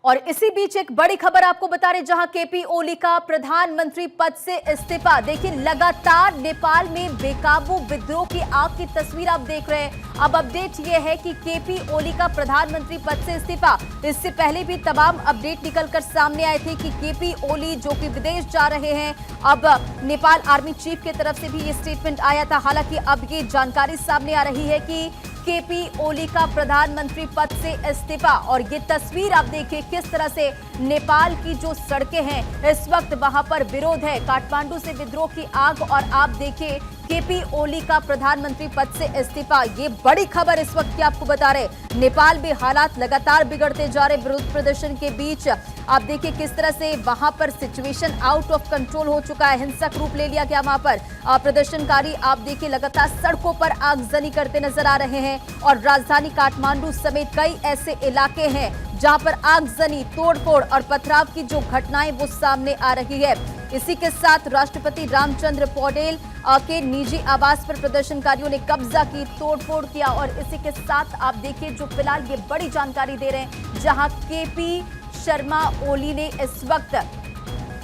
और इसी बीच एक बड़ी खबर आपको बता रहे, जहां केपी ओली का प्रधानमंत्री पद से इस्तीफा। देखिए, लगातार नेपाल में बेकाबू विद्रोह की आग की तस्वीर आप देख रहे हैं। अब अपडेट यह है कि केपी ओली का प्रधानमंत्री पद से इस्तीफा। इससे पहले भी तमाम अपडेट निकलकर सामने आए थे कि केपी ओली जो कि विदेश जा रहे हैं। अब नेपाल आर्मी चीफ की तरफ से भी ये स्टेटमेंट आया था। हालांकि अब ये जानकारी सामने आ रही है कि केपी ओली का प्रधानमंत्री पद से इस्तीफा। और ये तस्वीर आप देखिए किस तरह से नेपाल की जो सड़कें हैं, इस वक्त वहां पर विरोध है, काठमांडू से विद्रोह की आग। और आप देखिए केपी ओली का प्रधानमंत्री पद से इस्तीफा। ये बड़ी खबर इस वक्त की आपको बता रहे। नेपाल में हालात लगातार बिगड़ते जा रहे विरोध प्रदर्शन के बीच। आप देखिए किस तरह से वहां पर सिचुएशन आउट ऑफ कंट्रोल हो चुका है, हिंसक रूप ले लिया गया वहां पर। प्रदर्शनकारी आप देखिए लगातार सड़कों पर आगजनी करते नजर आ रहे हैं। और राजधानी काठमांडू समेत कई ऐसे इलाके हैं जहां पर आगजनी, तोड़फोड़ और पथराव की जो घटनाएं वो सामने आ रही है। इसी के साथ राष्ट्रपति रामचंद्र पौडेल के निजी आवास पर प्रदर्शनकारियों ने कब्जा की, तोड़फोड़ किया। और इसी के साथ आप देखिए जो फिलहाल ये बड़ी जानकारी दे रहे हैं, जहां केपी शर्मा ओली ने इस वक्त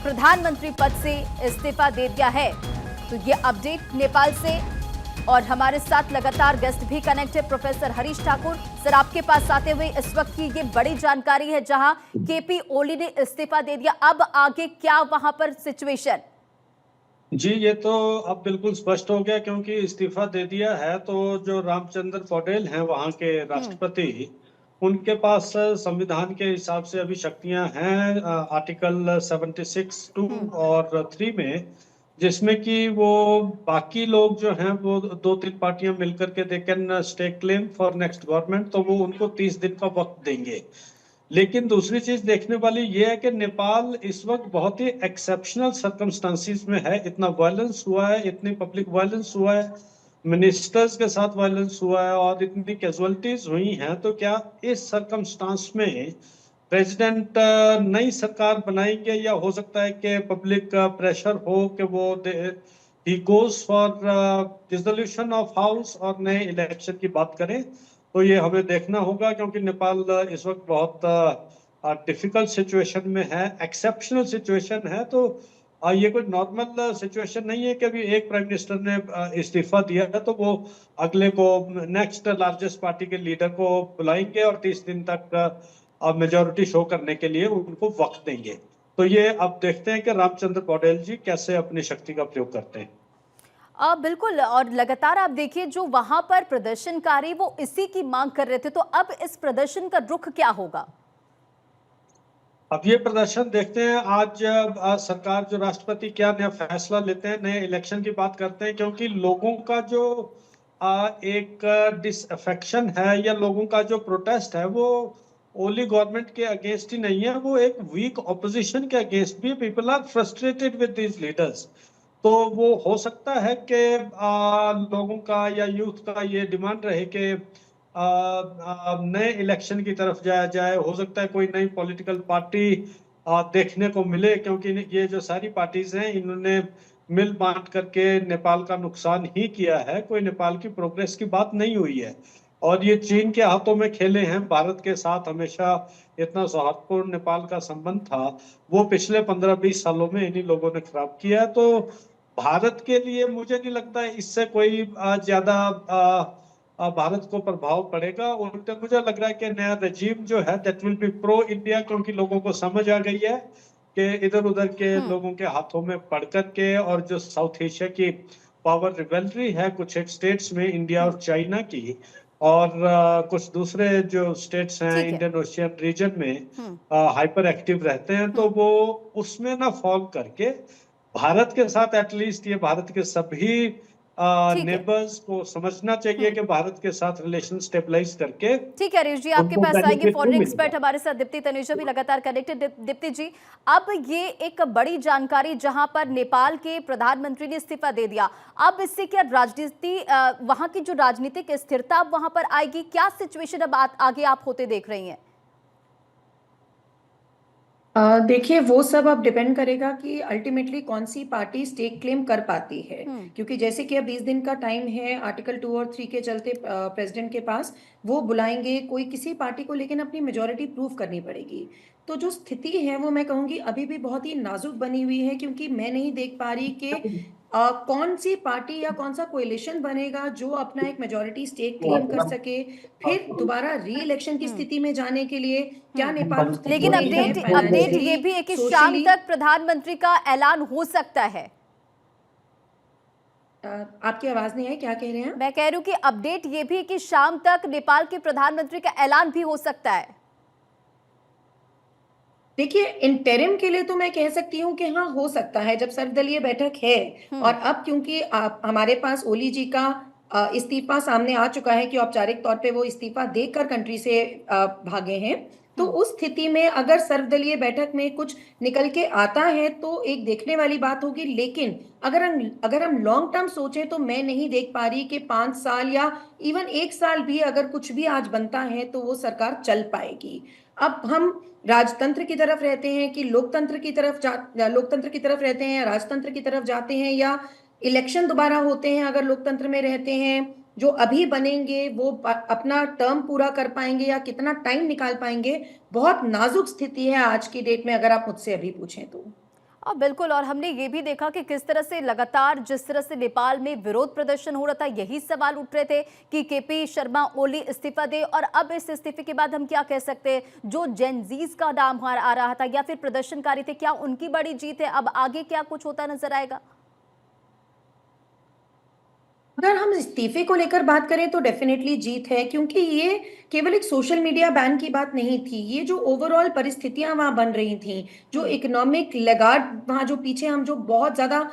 प्रधानमंत्री पद से इस्तीफा दे दिया है। तो ये अपडेट नेपाल से। और हमारे साथ लगातार गेस्ट भी कनेक्ट है, प्रोफेसर हरीश ठाकुर सर, आपके पास आते हुए इस वक्त की ये बड़ी जानकारी है, जहां केपी ओली ने इस्तीफा दे दिया। अब आगे क्या वहां पर सिचुएशन? जी, ये तो अब बिल्कुल स्पष्ट हो गया, क्योंकि इस्तीफा दे दिया है तो जो रामचंद्र पौडेल हैं वहाँ के राष्ट्रपति, उनके पास संविधान के हिसाब से अभी शक्तियां हैं आर्टिकल 76(2) और 3 में, जिसमें कि वो बाकी लोग जो हैं वो 2-3 पार्टियां मिलकर के they can stake claim for next government, तो वो उनको 30 दिन का वक्त देंगे। लेकिन दूसरी चीज देखने वाली ये है कि नेपाल इस वक्त बहुत ही एक्सेप्शनल सर्कमस्टांसिस में है। इतना वायलेंस हुआ है, इतनी पब्लिक वायलेंस हुआ है, मिनिस्टर्स के साथ वायलेंस हुआ है और इतनी कैजुअलिटीज हुई हैं। तो क्या इस सर्कमस्टांस में प्रेसिडेंट नई सरकार बनाएंगे, या हो सकता है कि पब्लिक प्रेशर हो कि वो he goes for dissolution of house और नए इलेक्शन की बात करें? तो ये हमें देखना होगा, क्योंकि नेपाल इस वक्त बहुत डिफिकल्ट सिचुएशन में है, एक्सेप्शनल सिचुएशन है। तो ये कोई नॉर्मल सिचुएशन नहीं है कि अभी एक प्राइम मिनिस्टर ने इस्तीफा दिया है तो वो अगले को, नेक्स्ट लार्जेस्ट पार्टी के लीडर को बुलाएंगे और 30 दिन तक मेजोरिटी शो करने के लिए उनको वक्त देंगे। तो ये अब देखते हैं कि रामचंद्र पौडेल जी कैसे अपनी शक्ति का प्रयोग करते हैं। बिल्कुल। और लगातार आप देखिए जो वहां पर प्रदर्शनकारी वो इसी की मांग कर रहे थे। तो अब इस प्रदर्शन का रुख क्या होगा? अब ये प्रदर्शन देखते हैं आज सरकार, जो राष्ट्रपति क्या नया फैसला लेते हैं, नए इलेक्शन की बात करते हैं। क्योंकि लोगों का जो एक डिसअफेक्शन है या लोगों का जो प्रोटेस्ट है, वो ओली गवर्नमेंट के अगेंस्ट ही नहीं है, वो एक वीक ऑपोजिशन के अगेंस्ट भी। People are frustrated with these leaders. तो वो हो सकता है कि लोगों का या यूथ का ये डिमांड रहे कि नए इलेक्शन की तरफ जाया जाए। हो सकता है कोई नई पॉलिटिकल पार्टी देखने को मिले, क्योंकि ये जो सारी पार्टीज हैं इन्होंने मिल बांट करके नेपाल का नुकसान ही किया है। कोई नेपाल की प्रोग्रेस की बात नहीं हुई है। और ये चीन के हाथों में खेले हैं। भारत के साथ हमेशा इतना सौहार्दपूर्ण नेपाल का संबंध था, वो पिछले 15-20 सालों में इन्हीं लोगों ने खराब किया है। तो भारत के लिए मुझे नहीं लगता है इससे कोई ज्यादा भारत को प्रभाव पड़ेगा। उल्टे मुझे लग रहा है कि नया रजीम जो है that will be pro India, क्योंकि लोगों को समझ आ गई है कि इधर उधर के लोगों के हाथों में पड़ करके, और जो साउथ एशिया की पावर रिवेलरी है कुछ एक स्टेट्स में, इंडिया और चाइना की, और कुछ दूसरे जो स्टेट्स हैं ठीक है। इंडियन ओशियन रीजन में हाइपर एक्टिव रहते हैं, तो वो उसमें ना फॉल करके भारत के साथ, एटलीस्ट ये भारत के सभी ठीक है। नेबर्स को समझना चाहिए कि भारत के साथ रिलेशन स्टेबलाइज करके ठीक है हरीश जी, आपके उनको पास आएंगे बेनिफिट फॉरेन नहीं एक्सपर्ट मिलेगा। हमारे साथ दीप्ति तनेजा भी लगातार कनेक्टेड। दीप्ति जी, अब ये एक बड़ी जानकारी जहां पर नेपाल के प्रधानमंत्री ने इस्तीफा दे दिया, अब इससे क्या राजनीति, वहां की जो राजनीतिक स्थिरता अब वहां पर आएगी? क्या सिचुएशन अब आगे आप होते देख रही हैं? देखिए वो सब अब डिपेंड करेगा कि अल्टीमेटली कौन सी पार्टी स्टेक क्लेम कर पाती है, क्योंकि जैसे कि अब 20 दिन का टाइम है आर्टिकल 2 और 3 के चलते प्रेसिडेंट के पास, वो बुलाएंगे कोई किसी पार्टी को, लेकिन अपनी मेजोरिटी प्रूव करनी पड़ेगी। तो जो स्थिति है वो मैं कहूँगी अभी भी बहुत ही नाजुक बनी हुई है, क्योंकि मैं नहीं देख पा रही कि कौन सी पार्टी या कौन सा कोएलिशन बनेगा जो अपना एक मेजोरिटी स्टेक क्लेम कर सके, फिर दोबारा री इलेक्शन की स्थिति में जाने के लिए। क्या नेपाल उस स्थिति लेकिन में है अपडेट फाइनेंशियली, ये भी है कि शाम सोशली? तक प्रधानमंत्री का ऐलान हो सकता है। आपकी आवाज नहीं आई, क्या कह रहे हैं? मैं कह रही हूँ कि अपडेट ये भी है कि शाम तक नेपाल के प्रधानमंत्री का ऐलान भी हो सकता है। देखिए इंटरिम के लिए तो मैं कह सकती हूँ कि हाँ हो सकता है, जब सर्वदलीय बैठक है। और अब क्योंकि हमारे पास ओली जी का इस्तीफा सामने आ चुका है कि औपचारिक तौर पे वो इस्तीफा देकर कंट्री से भागे हैं, तो उस स्थिति में अगर सर्वदलीय बैठक में कुछ निकल के आता है तो एक देखने वाली बात होगी। लेकिन अगर हम लॉन्ग टर्म सोचें तो मैं नहीं देख पा रही कि 5 साल या इवन 1 साल भी अगर कुछ भी आज बनता है तो वो सरकार चल पाएगी। अब हम राजतंत्र की तरफ रहते हैं कि लोकतंत्र की तरफ रहते हैं या राजतंत्र की तरफ जाते हैं, या इलेक्शन दोबारा होते हैं अगर लोकतंत्र में रहते हैं, जो अभी बनेंगे वो अपना टर्म पूरा कर पाएंगे या कितना टाइम निकाल पाएंगे। बहुत नाजुक स्थिति है आज की डेट में अगर आप मुझसे अभी पूछें तो। बिल्कुल, और हमने ये भी देखा कि किस तरह से लगातार जिस तरह से नेपाल में विरोध प्रदर्शन हो रहा था, यही सवाल उठ रहे थे कि केपी शर्मा ओली इस्तीफा दे। और अब इस इस्तीफे के बाद हम क्या कह सकते हैं, जो जेनजीज का नाम आ रहा था या फिर प्रदर्शनकारी थे, क्या उनकी बड़ी जीत है? अब आगे क्या कुछ होता नजर आएगा? अगर हम इस्तीफे को लेकर बात करें तो डेफिनेटली जीत है, क्योंकि ये केवल एक सोशल मीडिया बैन की बात नहीं थी। ये जो ओवरऑल परिस्थितियां वहां बन रही थी, जो इकोनॉमिक लेगार्ड वहां जो पीछे हम जो बहुत ज्यादा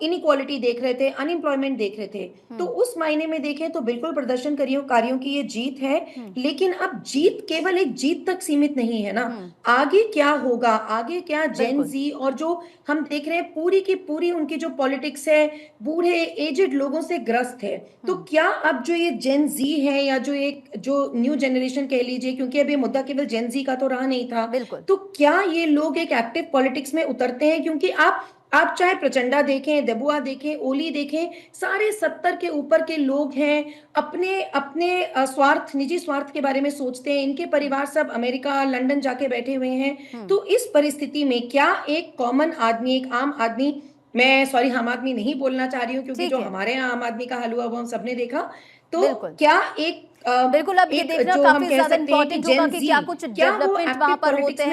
इनइक्वालिटी देख रहे थे, अनएम्प्लॉयमेंट देख रहे थे, तो उस मायने में देखें तो बिल्कुल प्रदर्शनकारियों की ये जीत है। लेकिन अब जीत केवल एक जीत तक सीमित नहीं है ना, आगे क्या होगा, आगे क्या जेन जी और जो हम देख रहे हैं पूरी की पूरी उनकी जो पॉलिटिक्स है बूढ़े एजेड लोगों से ग्रस्त है। तो क्या अब जो ये जेन जी है या जो न्यू जनरेशन कह लीजिए, क्योंकि अब ये मुद्दा केवल जेन जी का तो रहा नहीं था, तो क्या ये लोग एक एक्टिव पॉलिटिक्स में उतरते हैं? क्योंकि आप चाहे प्रचंडा देखें, देबुआ देखें, ओली देखें, सारे 70 के ऊपर के लोग हैं, अपने अपने निजी स्वार्थ के बारे में सोचते हैं। इनके परिवार सब अमेरिका लंदन जाके बैठे हुए हैं। तो इस परिस्थिति में क्या एक कॉमन आदमी, एक आम आदमी, मैं सॉरी आम आदमी नहीं बोलना चाह रही हूँ क्योंकि जो हमारे यहाँ आम आदमी का हाल हुआ वो हम सबने देखा, तो क्या एक बिल्कुल अब ये देखना काफी ज्यादा इंपॉर्टेंट होगा कि क्या कुछ डेवलपमेंट वहां पर होते हैं।